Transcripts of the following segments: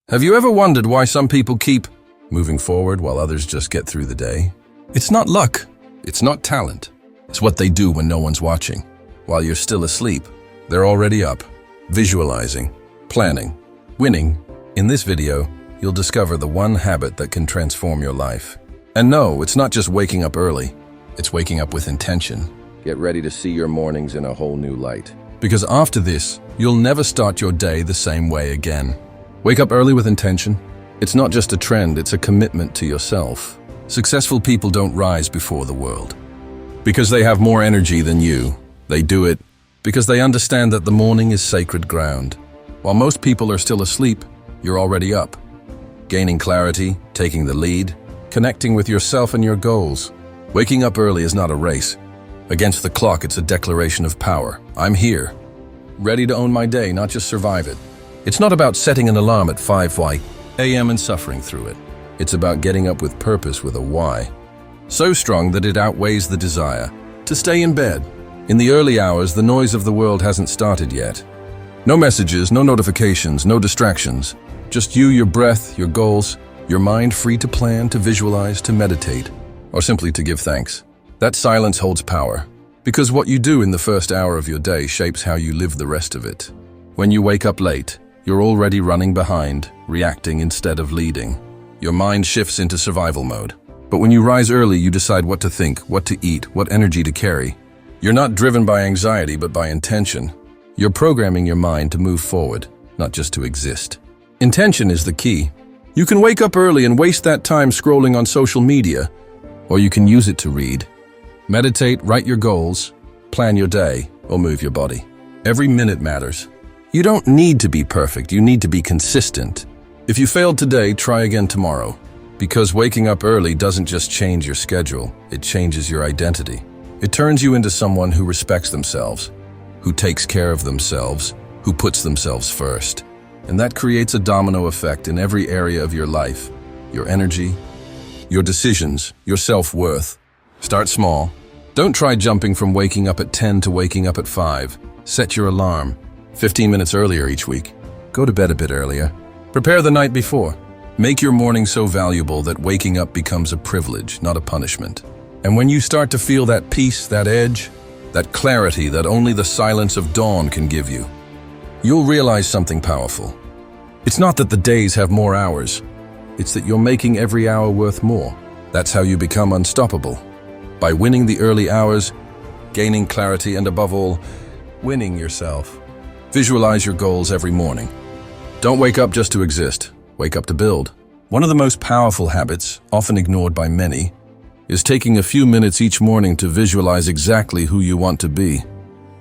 Have you ever wondered why some people keep moving forward while others just get through the day? It's not luck. It's not talent. It's what they do when no one's watching. While you're still asleep, they're already up, visualizing, planning, winning. In this video, you'll discover the one habit that can transform your life. And no, it's not just waking up early. It's waking up with intention. Get ready to see your mornings in a whole new light. Because after this, you'll never start your day the same way again. Wake up early with intention. It's not just a trend, it's a commitment to yourself. Successful people don't rise before the world because they have more energy than you. They do it because they understand that the morning is sacred ground. While most people are still asleep, you're already up. Gaining clarity, taking the lead, connecting with yourself and your goals. Waking up early is not a race. Against the clock, it's a declaration of power. I'm here, ready to own my day, not just survive it. It's not about setting an alarm at 5 a.m. and suffering through it. It's about getting up with purpose with a why. So strong that it outweighs the desire to stay in bed. In the early hours, the noise of the world hasn't started yet. No messages, no notifications, no distractions. Just you, your breath, your goals, your mind free to plan, to visualize, to meditate, or simply to give thanks. That silence holds power, because what you do in the first hour of your day shapes how you live the rest of it. When you wake up late, you're already running behind, reacting instead of leading. Your mind shifts into survival mode. But when you rise early, you decide what to think, what to eat, what energy to carry. You're not driven by anxiety, but by intention. You're programming your mind to move forward, not just to exist. Intention is the key. You can wake up early and waste that time scrolling on social media, or you can use it to read, meditate, write your goals, plan your day, or move your body. Every minute matters. You don't need to be perfect, you need to be consistent. If you failed today, try again tomorrow. Because waking up early doesn't just change your schedule, it changes your identity. It turns you into someone who respects themselves, who takes care of themselves, who puts themselves first. And that creates a domino effect in every area of your life. Your energy, your decisions, your self-worth. Start small. Don't try jumping from waking up at 10 to waking up at 5. Set your alarm 15 minutes earlier each week. Go to bed a bit earlier. Prepare the night before. Make your morning so valuable that waking up becomes a privilege, not a punishment. And when you start to feel that peace, that edge, that clarity that only the silence of dawn can give you, you'll realize something powerful. It's not that the days have more hours. It's that you're making every hour worth more. That's how you become unstoppable. By winning the early hours, gaining clarity, and above all, winning yourself. Visualize your goals every morning. Don't wake up just to exist. Wake up to build. One of the most powerful habits, often ignored by many, is taking a few minutes each morning to visualize exactly who you want to be,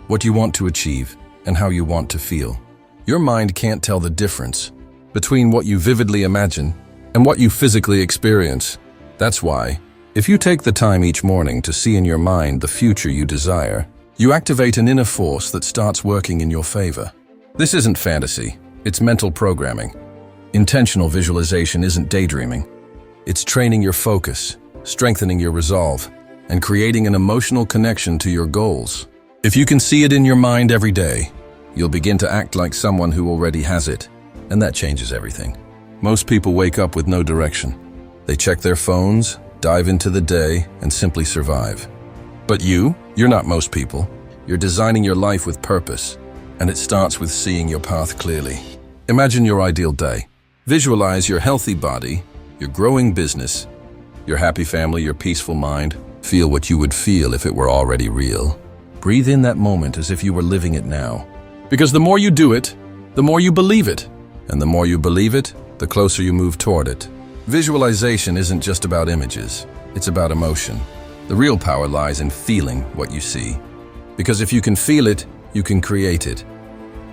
what you want to achieve, and how you want to feel. Your mind can't tell the difference between what you vividly imagine and what you physically experience. That's why, if you take the time each morning to see in your mind the future you desire, you activate an inner force that starts working in your favor. This isn't fantasy, it's mental programming. Intentional visualization isn't daydreaming. It's training your focus, strengthening your resolve, and creating an emotional connection to your goals. If you can see it in your mind every day, you'll begin to act like someone who already has it, and that changes everything. Most people wake up with no direction. They check their phones, dive into the day, and simply survive. But you're not most people. You're designing your life with purpose, and it starts with seeing your path clearly. Imagine your ideal day. Visualize your healthy body, your growing business, your happy family, your peaceful mind. Feel what you would feel if it were already real. Breathe in that moment as if you were living it now. Because the more you do it, the more you believe it. And the more you believe it, the closer you move toward it. Visualization isn't just about images, it's about emotion. The real power lies in feeling what you see. Because if you can feel it, you can create it.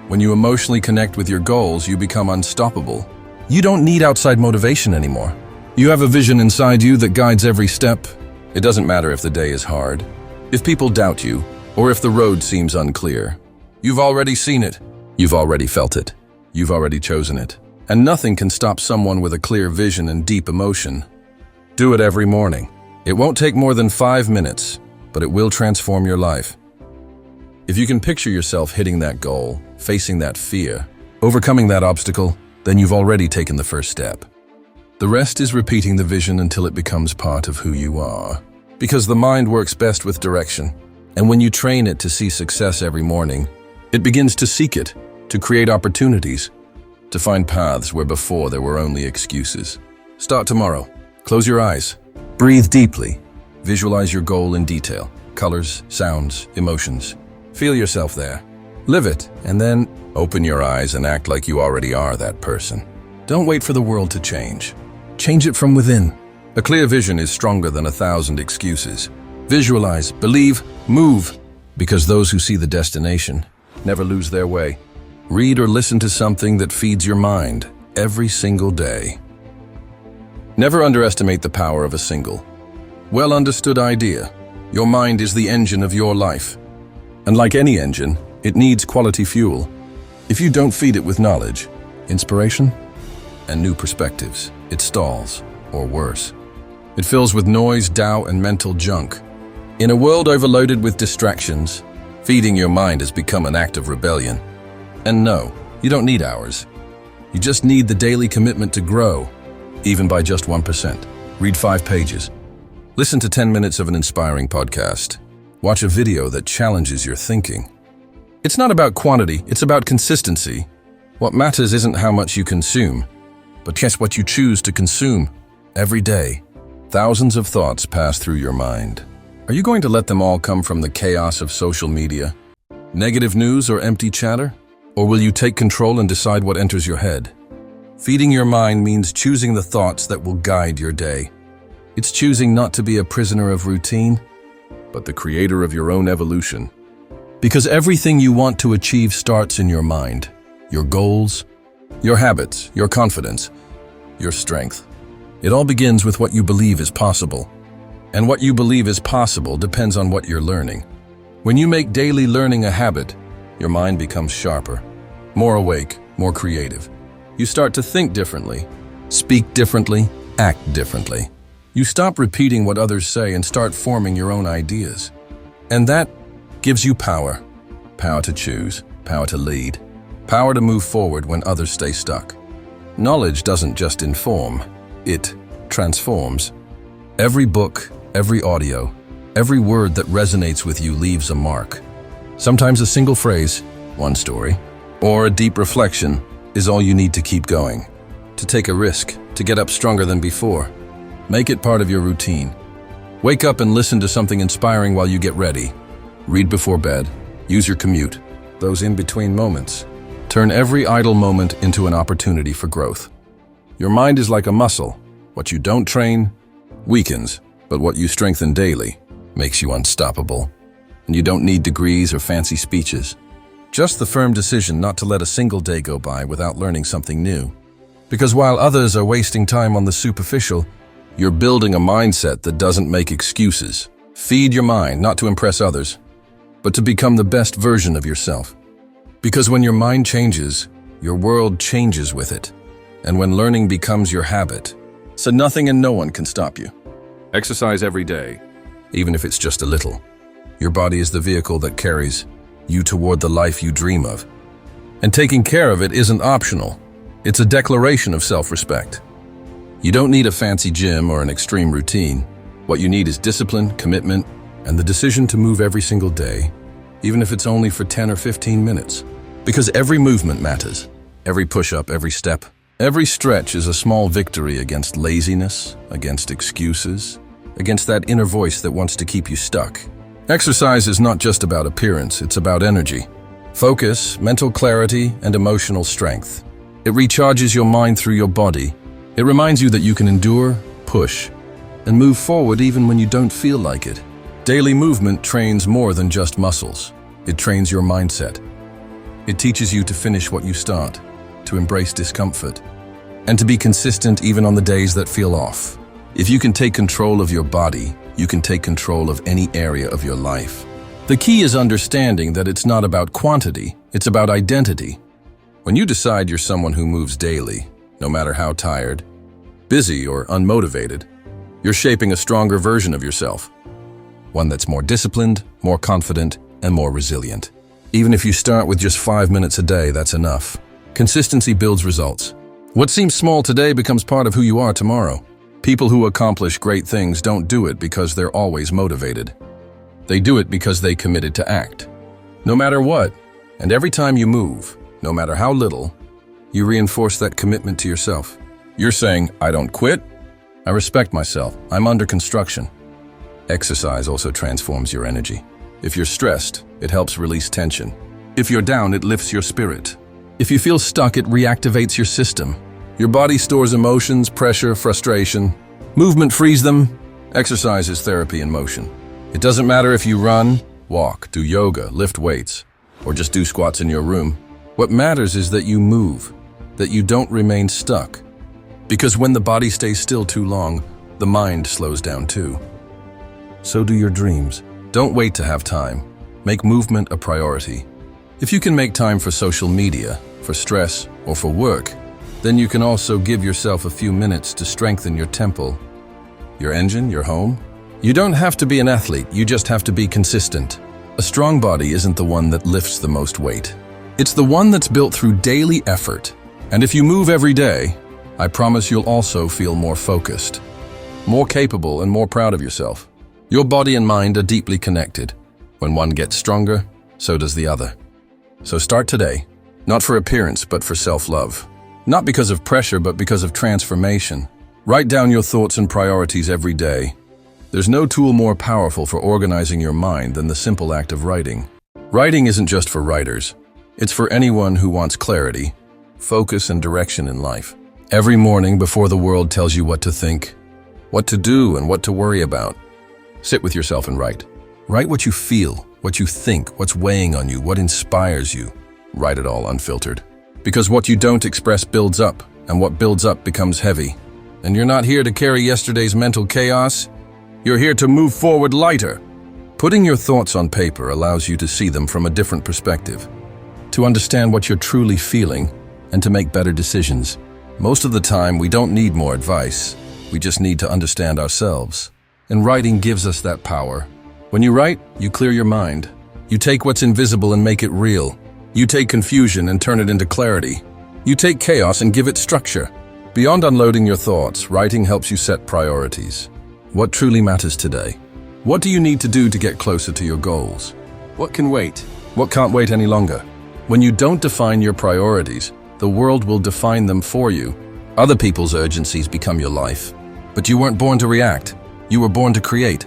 When you emotionally connect with your goals, you become unstoppable. You don't need outside motivation anymore. You have a vision inside you that guides every step. It doesn't matter if the day is hard, if people doubt you, or if the road seems unclear. You've already seen it. You've already felt it. You've already chosen it. And nothing can stop someone with a clear vision and deep emotion. Do it every morning. It won't take more than 5 minutes, but it will transform your life. If you can picture yourself hitting that goal, facing that fear, overcoming that obstacle, then you've already taken the first step. The rest is repeating the vision until it becomes part of who you are. Because the mind works best with direction, and when you train it to see success every morning, it begins to seek it, to create opportunities, to find paths where before there were only excuses. Start tomorrow. Close your eyes. Breathe deeply. Visualize your goal in detail. Colors, sounds, emotions. Feel yourself there. Live it, and then open your eyes and act like you already are that person. Don't wait for the world to change. Change it from within. A clear vision is stronger than 1,000 excuses. Visualize, believe, move, because those who see the destination never lose their way. Read or listen to something that feeds your mind every single day. Never underestimate the power of a single, well-understood idea. Your mind is the engine of your life. And like any engine, it needs quality fuel. If you don't feed it with knowledge, inspiration, and new perspectives, it stalls, or worse. It fills with noise, doubt, and mental junk. In a world overloaded with distractions, feeding your mind has become an act of rebellion. And no, you don't need hours. You just need the daily commitment to grow, even by just 1%. Read 5 pages. Listen to 10 minutes of an inspiring podcast. Watch a video that challenges your thinking. It's not about quantity, it's about consistency. What matters isn't how much you consume, but guess what you choose to consume. Every day, thousands of thoughts pass through your mind. Are you going to let them all come from the chaos of social media, negative news, or empty chatter? Or will you take control and decide what enters your head? Feeding your mind means choosing the thoughts that will guide your day. It's choosing not to be a prisoner of routine, but the creator of your own evolution. Because everything you want to achieve starts in your mind. Your goals, your habits, your confidence, your strength. It all begins with what you believe is possible. And what you believe is possible depends on what you're learning. When you make daily learning a habit, your mind becomes sharper, more awake, more creative. You start to think differently, speak differently, act differently. You stop repeating what others say and start forming your own ideas. And that gives you power. Power to choose, power to lead, power to move forward when others stay stuck. Knowledge doesn't just inform, it transforms. Every book, every audio, every word that resonates with you leaves a mark. Sometimes a single phrase, one story, or a deep reflection is all you need to keep going, to take a risk, to get up stronger than before. Make it part of your routine. Wake up and listen to something inspiring while you get ready. Read before bed. Use your commute. Those in-between moments. Turn every idle moment into an opportunity for growth. Your mind is like a muscle. What you don't train weakens, but what you strengthen daily makes you unstoppable. And you don't need degrees or fancy speeches. Just the firm decision not to let a single day go by without learning something new. Because while others are wasting time on the superficial, you're building a mindset that doesn't make excuses. Feed your mind not to impress others, but to become the best version of yourself. Because when your mind changes, your world changes with it. And when learning becomes your habit, so nothing and no one can stop you. Exercise every day, even if it's just a little. Your body is the vehicle that carries you toward the life you dream of. And taking care of it isn't optional. It's a declaration of self-respect. You don't need a fancy gym or an extreme routine. What you need is discipline, commitment, and the decision to move every single day, even if it's only for 10 or 15 minutes. Because every movement matters. Every push-up, every step, every stretch is a small victory against laziness, against excuses, against that inner voice that wants to keep you stuck. Exercise is not just about appearance, it's about energy, focus, mental clarity, and emotional strength. It recharges your mind through your body. It reminds you that you can endure, push, and move forward even when you don't feel like it. Daily movement trains more than just muscles. It trains your mindset. It teaches you to finish what you start, to embrace discomfort, and to be consistent even on the days that feel off. If you can take control of your body, you can take control of any area of your life. The key is understanding that it's not about quantity, it's about identity. When you decide you're someone who moves daily, no matter how tired, busy, or unmotivated, you're shaping a stronger version of yourself. One that's more disciplined, more confident, and more resilient. Even if you start with just 5 minutes a day, that's enough. Consistency builds results, What seems small today becomes part of who you are tomorrow. People who accomplish great things don't do it because they're always motivated. They do it because they committed to act. No matter what, and every time you move, no matter how little, you reinforce that commitment to yourself. You're saying, I don't quit. I respect myself. I'm under construction. Exercise also transforms your energy. If you're stressed, it helps release tension. If you're down, it lifts your spirit. If you feel stuck, it reactivates your system. Your body stores emotions, pressure, frustration. Movement frees them. Exercise is therapy in motion. It doesn't matter if you run, walk, do yoga, lift weights, or just do squats in your room. What matters is that you move, that you don't remain stuck. Because when the body stays still too long, the mind slows down too. So do your dreams. Don't wait to have time. Make movement a priority. If you can make time for social media, for stress, or for work, then you can also give yourself a few minutes to strengthen your temple, your engine, your home. You don't have to be an athlete, you just have to be consistent. A strong body isn't the one that lifts the most weight. It's the one that's built through daily effort. And if you move every day, I promise you'll also feel more focused, more capable, and more proud of yourself. Your body and mind are deeply connected. When one gets stronger, so does the other. So start today, not for appearance, but for self-love. Not because of pressure, but because of transformation. Write down your thoughts and priorities every day. There's no tool more powerful for organizing your mind than the simple act of writing. Writing isn't just for writers. It's for anyone who wants clarity, focus, and direction in life. Every morning before the world tells you what to think, what to do, and what to worry about, sit with yourself and write. Write what you feel, what you think, what's weighing on you, what inspires you. Write it all unfiltered. Because what you don't express builds up, and what builds up becomes heavy. And you're not here to carry yesterday's mental chaos. You're here to move forward lighter. Putting your thoughts on paper allows you to see them from a different perspective, to understand what you're truly feeling, and to make better decisions. Most of the time, we don't need more advice. We just need to understand ourselves. And writing gives us that power. When you write, you clear your mind. You take what's invisible and make it real. You take confusion and turn it into clarity. You take chaos and give it structure. Beyond unloading your thoughts, writing helps you set priorities. What truly matters today? What do you need to do to get closer to your goals? What can wait? What can't wait any longer? When you don't define your priorities, the world will define them for you. Other people's urgencies become your life. But you weren't born to react. You were born to create.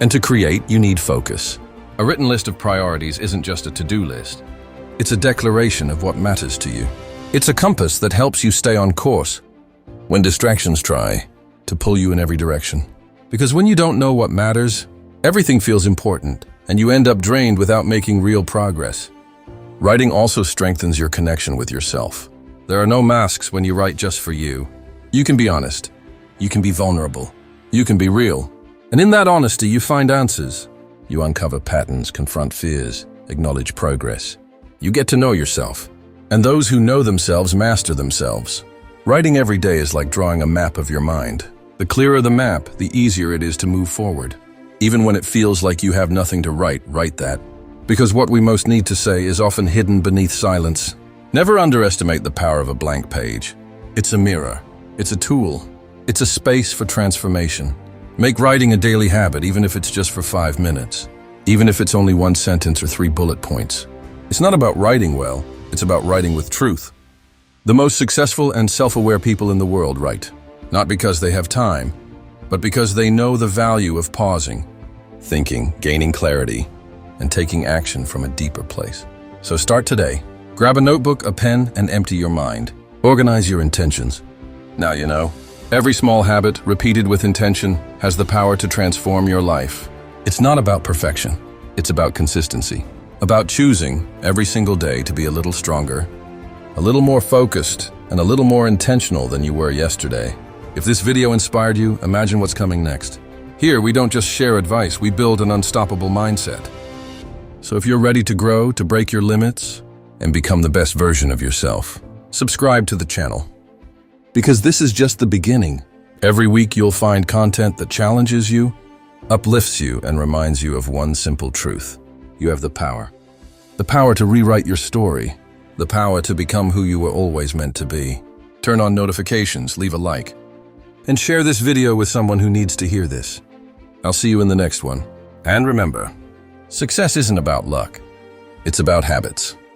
And to create, you need focus. A written list of priorities isn't just a to-do list. It's a declaration of what matters to you. It's a compass that helps you stay on course when distractions try to pull you in every direction. Because when you don't know what matters, everything feels important, and you end up drained without making real progress. Writing also strengthens your connection with yourself. There are no masks when you write just for you. You can be honest. You can be vulnerable. You can be real. And in that honesty, you find answers. You uncover patterns, confront fears, acknowledge progress. You get to know yourself. And those who know themselves master themselves. Writing every day is like drawing a map of your mind. The clearer the map, the easier it is to move forward. Even when it feels like you have nothing to write, write that. Because what we most need to say is often hidden beneath silence. Never underestimate the power of a blank page. It's a mirror. It's a tool. It's a space for transformation. Make writing a daily habit, even if it's just for 5 minutes. Even if it's only 1 sentence or 3 bullet points. It's not about writing well, it's about writing with truth. The most successful and self-aware people in the world write, not because they have time, but because they know the value of pausing, thinking, gaining clarity, and taking action from a deeper place. So start today. Grab a notebook, a pen, and empty your mind. Organize your intentions. Now you know, every small habit, repeated with intention, has the power to transform your life. It's not about perfection. It's about consistency. About choosing every single day to be a little stronger, a little more focused, and a little more intentional than you were yesterday. If this video inspired you, imagine what's coming next. Here, we don't just share advice, we build an unstoppable mindset. So if you're ready to grow, to break your limits, and become the best version of yourself, subscribe to the channel. Because this is just the beginning. Every week you'll find content that challenges you, uplifts you, and reminds you of one simple truth. You have the power. The power to rewrite your story. The power to become who you were always meant to be. turn on notifications, leave a like, and share this video with someone who needs to hear this. I'll see you in the next one. And remember, success isn't about luck. It's about habits.